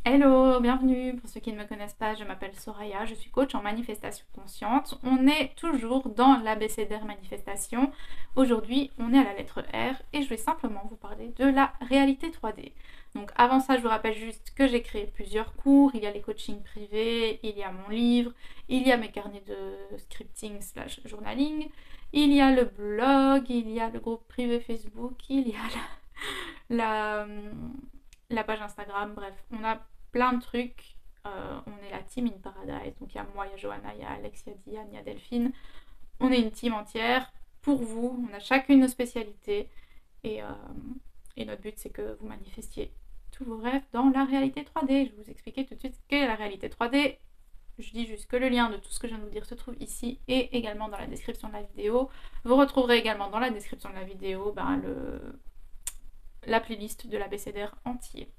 Hello, bienvenue. Pour ceux qui ne me connaissent pas, je m'appelle Soraya, je suis coach en manifestation consciente. On est toujours dans l'ABCDR manifestation. Aujourd'hui, on est à la lettre R et je vais simplement vous parler de la réalité 3D. Donc avant ça, je vous rappelle juste que j'ai créé plusieurs cours. Il y a les coachings privés, il y a mon livre, il y a mes carnets de scripting slash journaling, il y a le blog, il y a le groupe privé Facebook, il y a la, la page Instagram, bref, on a plein de trucs. On est la team in Paradise, donc il y a moi, il y a Johanna, il y a Alex, il y a Diane, il y a Delphine. On est une team entière pour vous, on a chacune nos spécialités et, euh, et notre but c'est que vous manifestiez tous vos rêves dans la réalité 3D. Je vais vous expliquer tout de suite ce qu'est la réalité 3D. Je dis juste que le lien de tout ce que je viens de vous dire se trouve ici et également dans la description de la vidéo. Vous retrouverez également dans la description de la vidéo la playlist de l'ABCDR entier.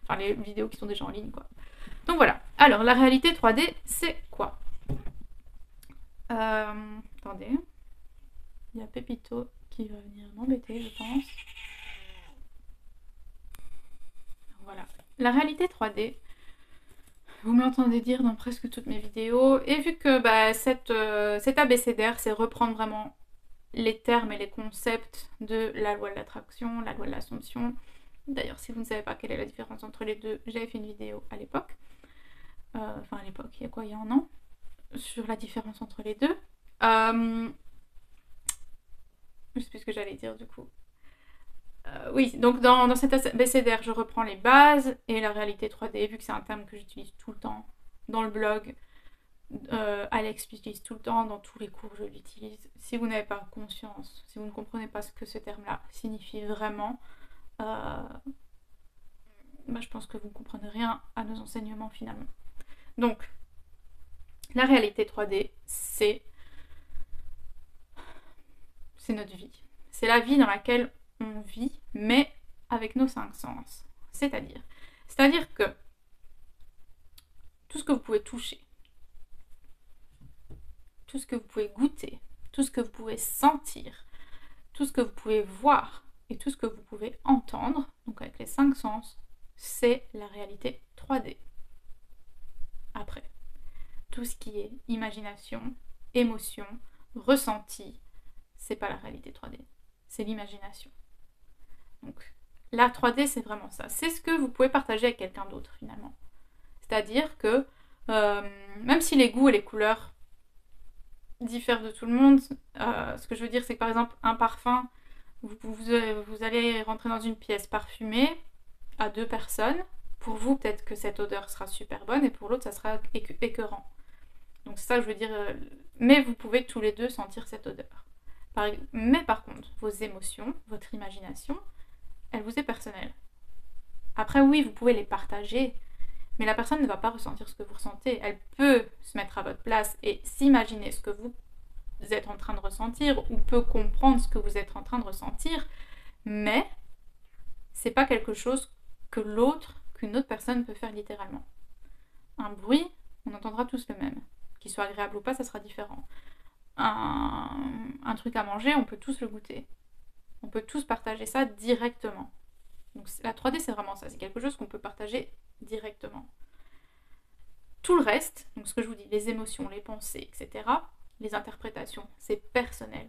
Enfin, les vidéos qui sont déjà en ligne, quoi. Donc voilà. Alors, la réalité 3D, c'est quoi? Attendez. Il y a Pépito qui va venir m'embêter, je pense. Voilà. La réalité 3D, vous me l'entendez dire dans presque toutes mes vidéos. Et vu que cet ABCDR, c'est reprendre vraiment les termes et les concepts de la loi de l'attraction, la loi de l'assomption. D'ailleurs, si vous ne savez pas quelle est la différence entre les deux, j'avais fait une vidéo à l'époque. Enfin, à l'époque, il y a quoi, il y a un an, sur la différence entre les deux. Je sais plus ce que j'allais dire du coup. Oui, donc dans cet ABCDR, je reprends les bases et la réalité 3D, vu que c'est un terme que j'utilise tout le temps dans le blog. Alex l'utilise tout le temps, dans tous les cours je l'utilise. Si vous n'avez pas conscience, si vous ne comprenez pas ce que ce terme-là signifie vraiment, je pense que vous ne comprenez rien à nos enseignements finalement. Donc, la réalité 3D, c'est notre vie. C'est la vie dans laquelle on vit, mais avec nos 5 sens. C'est-à-dire que tout ce que vous pouvez toucher, tout ce que vous pouvez goûter, tout ce que vous pouvez sentir, tout ce que vous pouvez voir et tout ce que vous pouvez entendre, donc avec les 5 sens, c'est la réalité 3D. Après, tout ce qui est imagination, émotion, ressenti, c'est pas la réalité 3D, c'est l'imagination. Donc la 3D, c'est vraiment ça. C'est ce que vous pouvez partager avec quelqu'un d'autre finalement. C'est-à-dire que même si les goûts et les couleurs diffèrent de tout le monde, ce que je veux dire, c'est que par exemple, un parfum, vous allez rentrer dans une pièce parfumée à 2 personnes. Pour vous, peut-être que cette odeur sera super bonne et pour l'autre, ça sera écœurant. Donc c'est ça que je veux dire. Mais vous pouvez tous les deux sentir cette odeur. Mais par contre, vos émotions, votre imagination, elle vous est personnelle. Après, oui, vous pouvez les partager, mais la personne ne va pas ressentir ce que vous ressentez. Elle peut se mettre à votre place et s'imaginer ce que vous êtes en train de ressentir ou peut comprendre ce que vous êtes en train de ressentir, mais c'est pas quelque chose qu'une autre personne peut faire littéralement. Un bruit, on entendra tous le même. Qu'il soit agréable ou pas, ça sera différent. Un truc à manger, on peut tous le goûter. On peut tous partager ça directement. Donc la 3D, c'est vraiment ça. C'est quelque chose qu'on peut partager directement. Tout le reste, donc ce que je vous dis, les émotions, les pensées, etc., les interprétations, c'est personnel.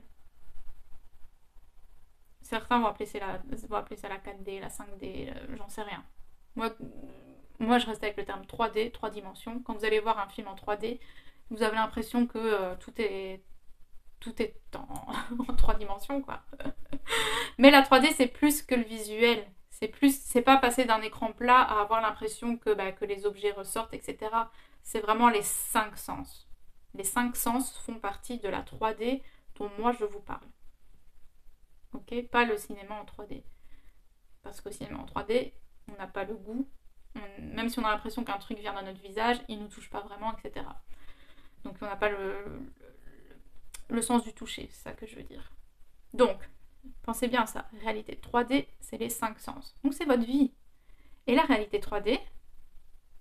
Certains vont appeler ça la 4D, la 5D, j'en sais rien. Moi, je reste avec le terme 3D, 3 dimensions. Quand vous allez voir un film en 3D, vous avez l'impression que tout est en 3 dimensions, quoi. Mais la 3D, c'est plus que le visuel. C'est pas passer d'un écran plat à avoir l'impression que les objets ressortent, etc. C'est vraiment les 5 sens. Les 5 sens font partie de la 3D dont moi je vous parle. Ok, pas le cinéma en 3D. Parce qu'au cinéma en 3D, on n'a pas le goût. Même si on a l'impression qu'un truc vient dans notre visage, il ne nous touche pas vraiment, etc. Donc on n'a pas le sens du toucher, c'est ça que je veux dire. Donc, pensez bien à ça. Réalité 3D, c'est les 5 sens. Donc c'est votre vie. Et la réalité 3D,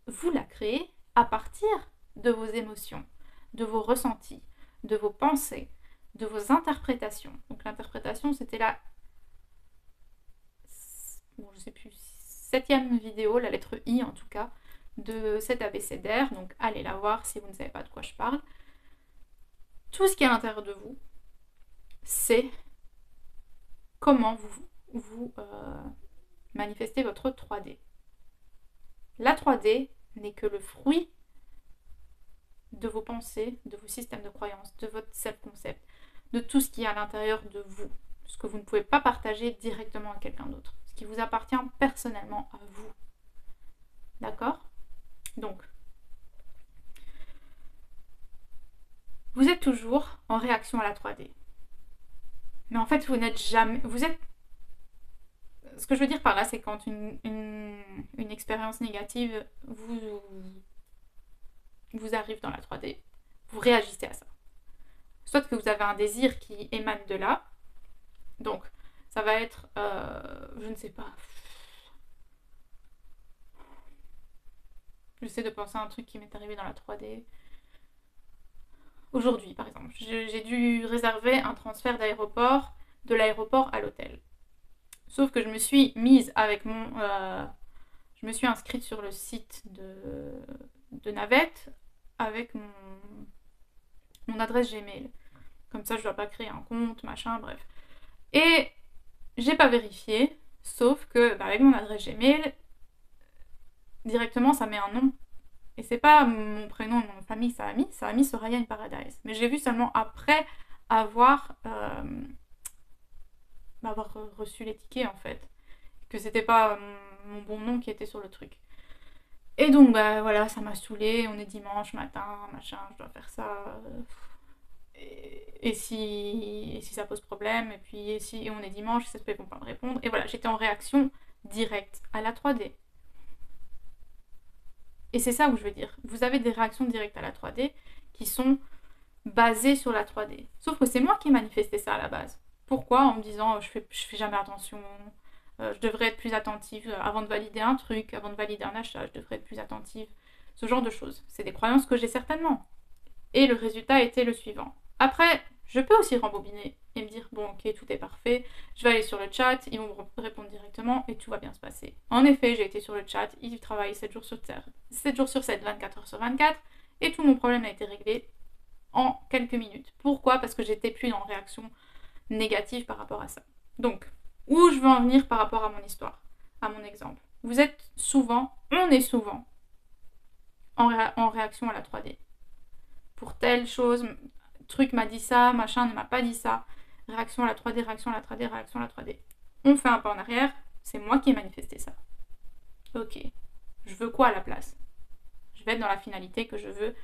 vous la créez à partir de vos émotions, de vos ressentis, de vos pensées, de vos interprétations. Donc l'interprétation, c'était je sais plus, 7e vidéo, la lettre I en tout cas, de cet abécédaire, donc allez la voir si vous ne savez pas de quoi je parle. Tout ce qui est à l'intérieur de vous, c'est comment vous manifestez votre 3D. La 3D n'est que le fruit de vos pensées, de vos systèmes de croyances, de votre self-concept, de tout ce qui est à l'intérieur de vous, ce que vous ne pouvez pas partager directement à quelqu'un d'autre, ce qui vous appartient personnellement à vous. D'accord ? Donc, vous êtes toujours en réaction à la 3D. Mais en fait, vous n'êtes jamais... Vous êtes... Ce que je veux dire par là, c'est quand une expérience négative vous arrive dans la 3D, vous réagissez à ça. Soit que vous avez un désir qui émane de là, donc ça va être, je ne sais pas, j'essaie de penser à un truc qui m'est arrivé dans la 3D. Aujourd'hui, par exemple, j'ai dû réserver un transfert d'aéroport, de l'aéroport à l'hôtel. Sauf que je me suis mise avec mon... je me suis inscrite sur le site de Navette avec mon adresse Gmail. Comme ça, je ne dois pas créer un compte, machin, bref. Et j'ai pas vérifié, sauf que avec mon adresse Gmail, directement, ça met un nom. Et c'est pas mon prénom et mon nom de famille, ça a mis Soraya in Paradise. Mais j'ai vu seulement après avoir reçu les tickets, en fait. Que c'était pas mon bon nom qui était sur le truc. Et donc, voilà, ça m'a saoulée. On est dimanche matin, machin, je dois faire ça. Et si ça pose problème, et puis si on est dimanche, ça se peut, ils vont pas me répondre. Et voilà, j'étais en réaction directe à la 3D. Et c'est ça où je veux dire. Vous avez des réactions directes à la 3D qui sont basées sur la 3D. Sauf que c'est moi qui ai manifesté ça à la base. Pourquoi ? En me disant je fais jamais attention, je devrais être plus attentive avant de valider un truc, avant de valider un achat, je devrais être plus attentive. Ce genre de choses. C'est des croyances que j'ai certainement. Et le résultat était le suivant. Après, je peux aussi rembobiner et me dire bon ok, tout est parfait, je vais aller sur le chat, ils vont me répondre directement et tout va bien se passer. En effet, j'ai été sur le chat, ils travaillent 7 jours sur 7, 24 heures sur 24 et tout mon problème a été réglé en quelques minutes. Pourquoi ? Parce que j'étais plus en réaction négative par rapport à ça. Donc, où je veux en venir par rapport à mon histoire, à mon exemple. On est souvent en réaction à la 3D. Pour telle chose, truc m'a dit ça, machin ne m'a pas dit ça. Réaction à la 3D, réaction à la 3D, réaction à la 3D. On fait un pas en arrière, c'est moi qui ai manifesté ça. Ok, je veux quoi à la place ? Je vais être dans la finalité que je veux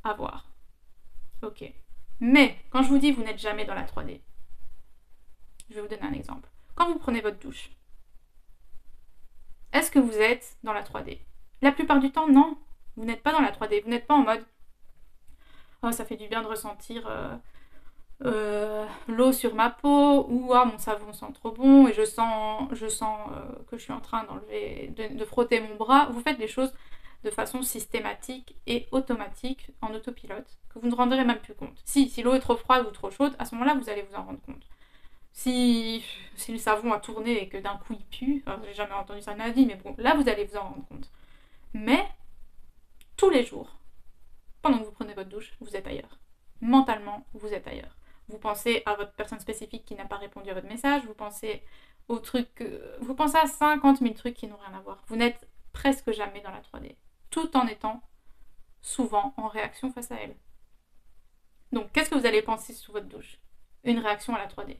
avoir. Ok. Mais, quand je vous dis vous n'êtes jamais dans la 3D, je vais vous donner un exemple. Quand vous prenez votre douche, est-ce que vous êtes dans la 3D ? La plupart du temps, non. Vous n'êtes pas dans la 3D. Vous n'êtes pas en mode oh, ça fait du bien de ressentir l'eau sur ma peau, ou ah, mon savon sent trop bon et je sens que je suis en train de frotter mon bras. Vous faites les choses de façon systématique et automatique en autopilote, que vous ne rendrez même plus compte. Si l'eau est trop froide ou trop chaude, à ce moment-là, vous allez vous en rendre compte. Si le savon a tourné et que d'un coup il pue, j'ai jamais entendu ça de ma vie, mais bon, là vous allez vous en rendre compte. Mais, tous les jours, pendant que vous prenez votre douche, vous êtes ailleurs. Mentalement, vous êtes ailleurs. Vous pensez à votre personne spécifique qui n'a pas répondu à votre message, vous pensez aux trucs, vous pensez à 50 000 trucs qui n'ont rien à voir. Vous n'êtes presque jamais dans la 3D, tout en étant souvent en réaction face à elle. Donc, qu'est-ce que vous allez penser sous votre douche ? Une réaction à la 3D.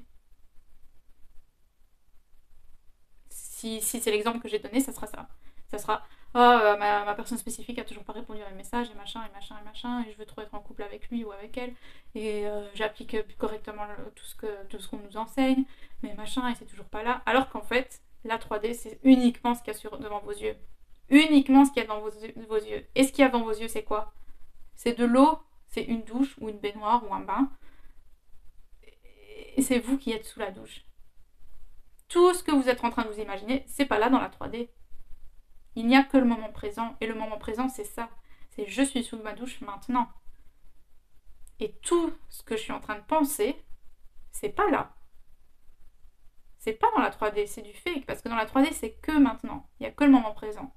Si c'est l'exemple que j'ai donné, ça sera ça. Ça sera ma personne spécifique a toujours pas répondu à mes messages et machin, et je veux trop être en couple avec lui ou avec elle, et j'applique correctement tout ce qu'on nous enseigne, mais machin, et c'est toujours pas là. Alors qu'en fait, la 3D, c'est uniquement ce qu'il y a devant vos yeux. Uniquement ce qu'il y a devant vos yeux. Et ce qu'il y a devant vos yeux, c'est quoi ? C'est de l'eau, c'est une douche ou une baignoire ou un bain. Et c'est vous qui êtes sous la douche. Tout ce que vous êtes en train de vous imaginer, c'est pas là dans la 3D. Il n'y a que le moment présent. Et le moment présent, c'est ça. C'est je suis sous ma douche maintenant. Et tout ce que je suis en train de penser, c'est pas là. C'est pas dans la 3D, c'est du fake. Parce que dans la 3D, c'est que maintenant. Il n'y a que le moment présent.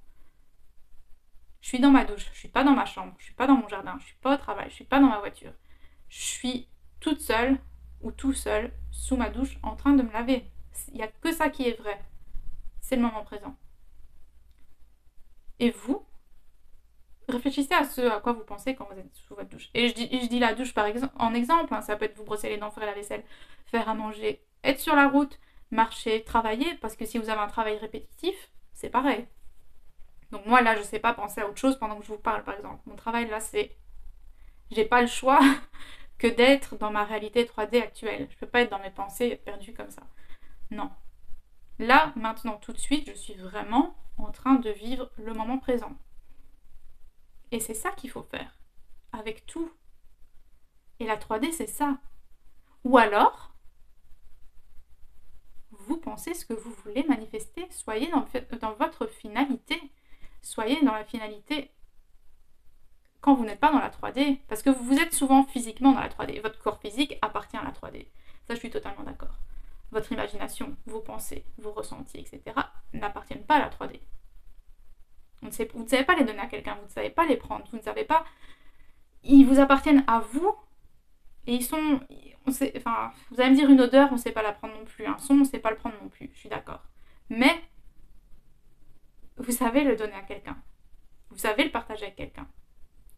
Je suis dans ma douche, je suis pas dans ma chambre, je suis pas dans mon jardin, je suis pas au travail, je suis pas dans ma voiture. Je suis toute seule ou tout seul sous ma douche en train de me laver. Il n'y a que ça qui est vrai. C'est le moment présent. Et vous, réfléchissez à ce à quoi vous pensez quand vous êtes sous votre douche. Et je dis la douche par exemple, en exemple, hein, ça peut être vous brosser les dents, faire la vaisselle, faire à manger, être sur la route, marcher, travailler, parce que si vous avez un travail répétitif, c'est pareil. Donc moi là, je sais pas penser à autre chose pendant que je vous parle par exemple. Mon travail là, c'est... J'ai pas le choix que d'être dans ma réalité 3D actuelle. Je peux pas être dans mes pensées et être perdue comme ça. Non. Là, maintenant, tout de suite, je suis vraiment en train de vivre le moment présent. Et c'est ça qu'il faut faire. Avec tout. Et la 3D, c'est ça. Ou alors, vous pensez ce que vous voulez manifester. Soyez dans votre finalité. Soyez dans la finalité quand vous n'êtes pas dans la 3D. Parce que vous êtes souvent physiquement dans la 3D. Votre corps physique appartient à la 3D. Ça, je suis totalement d'accord. Votre imagination, vos pensées, vos ressentis, etc. n'appartiennent pas à la 3D. Vous ne savez pas les donner à quelqu'un, vous ne savez pas les prendre, vous ne savez pas... Ils vous appartiennent à vous, et ils sont... Enfin, vous allez me dire une odeur, on ne sait pas la prendre non plus, un son, on ne sait pas le prendre non plus, je suis d'accord. Mais, vous savez le donner à quelqu'un. Vous savez le partager avec quelqu'un.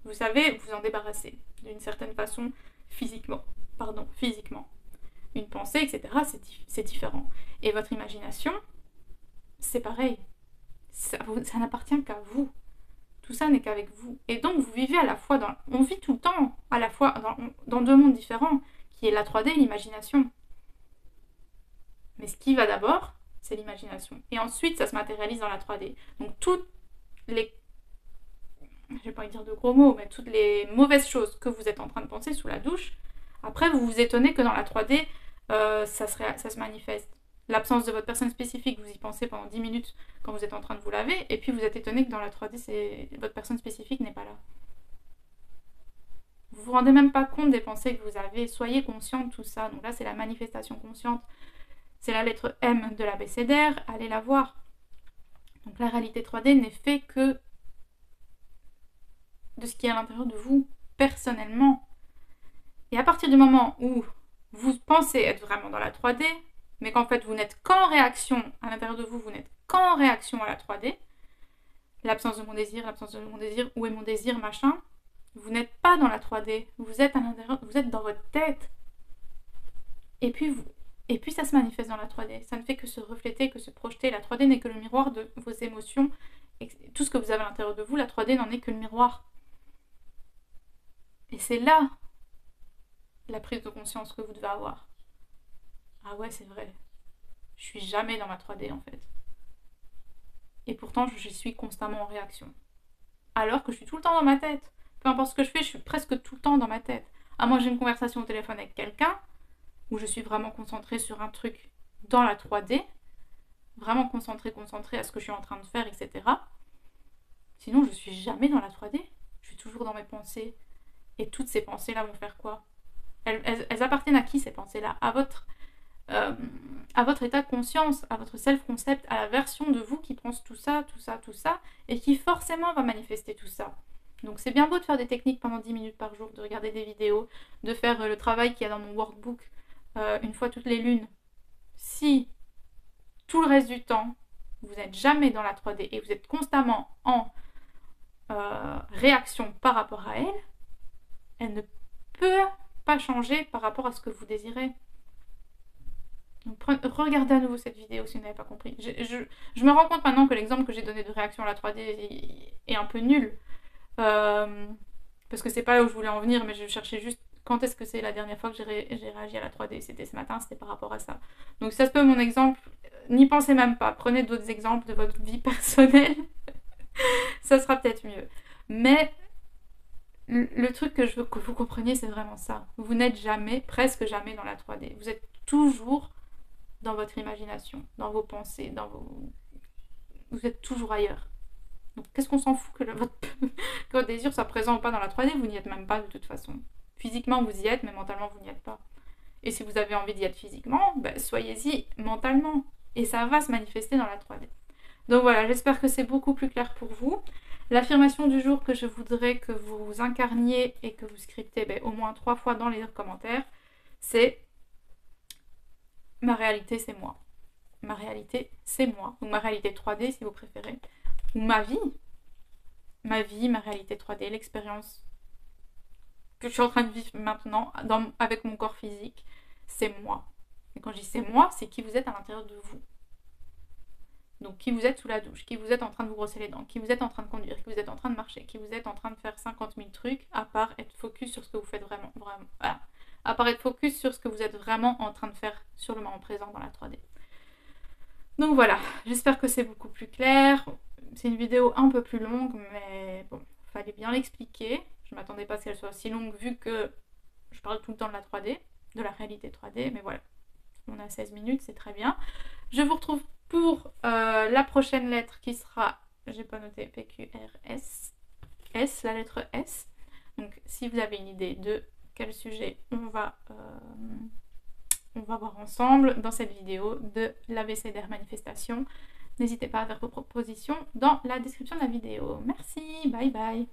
Vous savez vous en débarrasser, d'une certaine façon, physiquement. Une pensée, etc., c'est différent. Et votre imagination, c'est pareil. Ça n'appartient qu'à vous. Tout ça n'est qu'avec vous. Et donc, vous vivez à la fois dans... On vit tout le temps, à la fois dans deux mondes différents, qui est la 3D et l'imagination. Mais ce qui va d'abord, c'est l'imagination. Et ensuite, ça se matérialise dans la 3D. Donc, toutes les... Je vais pas dire de gros mots, mais toutes les mauvaises choses que vous êtes en train de penser sous la douche, après, vous vous étonnez que dans la 3D, ça se manifeste. L'absence de votre personne spécifique, vous y pensez pendant 10 minutes quand vous êtes en train de vous laver, et puis vous êtes étonné que dans la 3D, votre personne spécifique n'est pas là. Vous vous rendez même pas compte des pensées que vous avez, soyez conscient de tout ça. Donc là, c'est la manifestation consciente, c'est la lettre M de l'abécédaire, allez la voir. Donc la réalité 3D n'est fait que de ce qui est à l'intérieur de vous, personnellement. Et à partir du moment où vous pensez être vraiment dans la 3D, mais qu'en fait vous n'êtes qu'en réaction à l'intérieur de vous, vous n'êtes qu'en réaction à la 3D, l'absence de mon désir, où est mon désir, machin, vous n'êtes pas dans la 3D, vous êtes à l'intérieur, vous êtes dans votre tête. Et puis ça se manifeste dans la 3D, ça ne fait que se refléter, que se projeter. La 3D n'est que le miroir de vos émotions, et tout ce que vous avez à l'intérieur de vous, la 3D n'en est que le miroir. Et c'est là la prise de conscience que vous devez avoir. Ah ouais, c'est vrai. Je suis jamais dans ma 3D en fait. Et pourtant, je suis constamment en réaction. Alors que je suis tout le temps dans ma tête. Peu importe ce que je fais, je suis presque tout le temps dans ma tête. À moins que j'ai une conversation au téléphone avec quelqu'un, où je suis vraiment concentrée sur un truc dans la 3D, vraiment concentrée à ce que je suis en train de faire, etc. Sinon, je suis jamais dans la 3D. Je suis toujours dans mes pensées. Et toutes ces pensées-là vont faire quoi ? Elles appartiennent à qui, ces pensées-là ? À votre état de conscience, à votre self-concept, à la version de vous qui pense tout ça, et qui forcément va manifester tout ça. Donc c'est bien beau de faire des techniques pendant 10 minutes par jour, de regarder des vidéos, de faire le travail qu'il y a dans mon workbook une fois toutes les lunes. Si tout le reste du temps, vous n'êtes jamais dans la 3D et vous êtes constamment en réaction par rapport à elle, elle ne peut pas changer par rapport à ce que vous désirez. Donc regardez à nouveau cette vidéo si vous n'avez pas compris. Je me rends compte maintenant que l'exemple que j'ai donné de réaction à la 3D est un peu nul. Parce que c'est pas là où je voulais en venir, mais je cherchais juste quand est-ce que c'est la dernière fois que j'ai réagi à la 3D. C'était ce matin, c'était par rapport à ça. Donc ça se peut mon exemple, n'y pensez même pas. Prenez d'autres exemples de votre vie personnelle. Ça sera peut-être mieux. Mais le truc que je veux que vous compreniez, c'est vraiment ça. Vous n'êtes jamais, presque jamais dans la 3D. Vous êtes toujours dans votre imagination, dans vos pensées, vous êtes toujours ailleurs. Donc qu'est-ce qu'on s'en fout que votre désir soit présent ou pas dans la 3D, vous n'y êtes même pas de toute façon. Physiquement vous y êtes, mais mentalement vous n'y êtes pas. Et si vous avez envie d'y être physiquement, soyez-y mentalement. Et ça va se manifester dans la 3D. Donc voilà, j'espère que c'est beaucoup plus clair pour vous. L'affirmation du jour que je voudrais que vous incarniez et que vous scriptez au moins 3 fois dans les commentaires, c'est « Ma réalité, c'est moi ». Ma réalité, c'est moi. Donc ma réalité 3D, si vous préférez. Ou ma vie, ma réalité 3D, l'expérience que je suis en train de vivre maintenant avec mon corps physique, c'est moi. Et quand je dis c'est moi, c'est qui vous êtes à l'intérieur de vous. Donc qui vous êtes sous la douche, qui vous êtes en train de vous brosser les dents, qui vous êtes en train de conduire, qui vous êtes en train de marcher, qui vous êtes en train de faire 50 000 trucs, à part être focus sur ce que vous faites vraiment. Voilà. À part être focus sur ce que vous êtes vraiment en train de faire sur le moment présent dans la 3D. Donc voilà, j'espère que c'est beaucoup plus clair. C'est une vidéo un peu plus longue, mais bon, fallait bien l'expliquer. Je ne m'attendais pas à ce qu'elle soit aussi longue vu que je parle tout le temps de la 3D, de la réalité 3D, mais voilà. On a 16 minutes, c'est très bien. Je vous retrouve pour la prochaine lettre qui sera, j'ai pas noté, PQRS, S, la lettre S. Donc si vous avez une idée de quel sujet on va voir ensemble dans cette vidéo de l'ABCDR manifestation, n'hésitez pas à faire vos propositions dans la description de la vidéo. Merci, bye bye.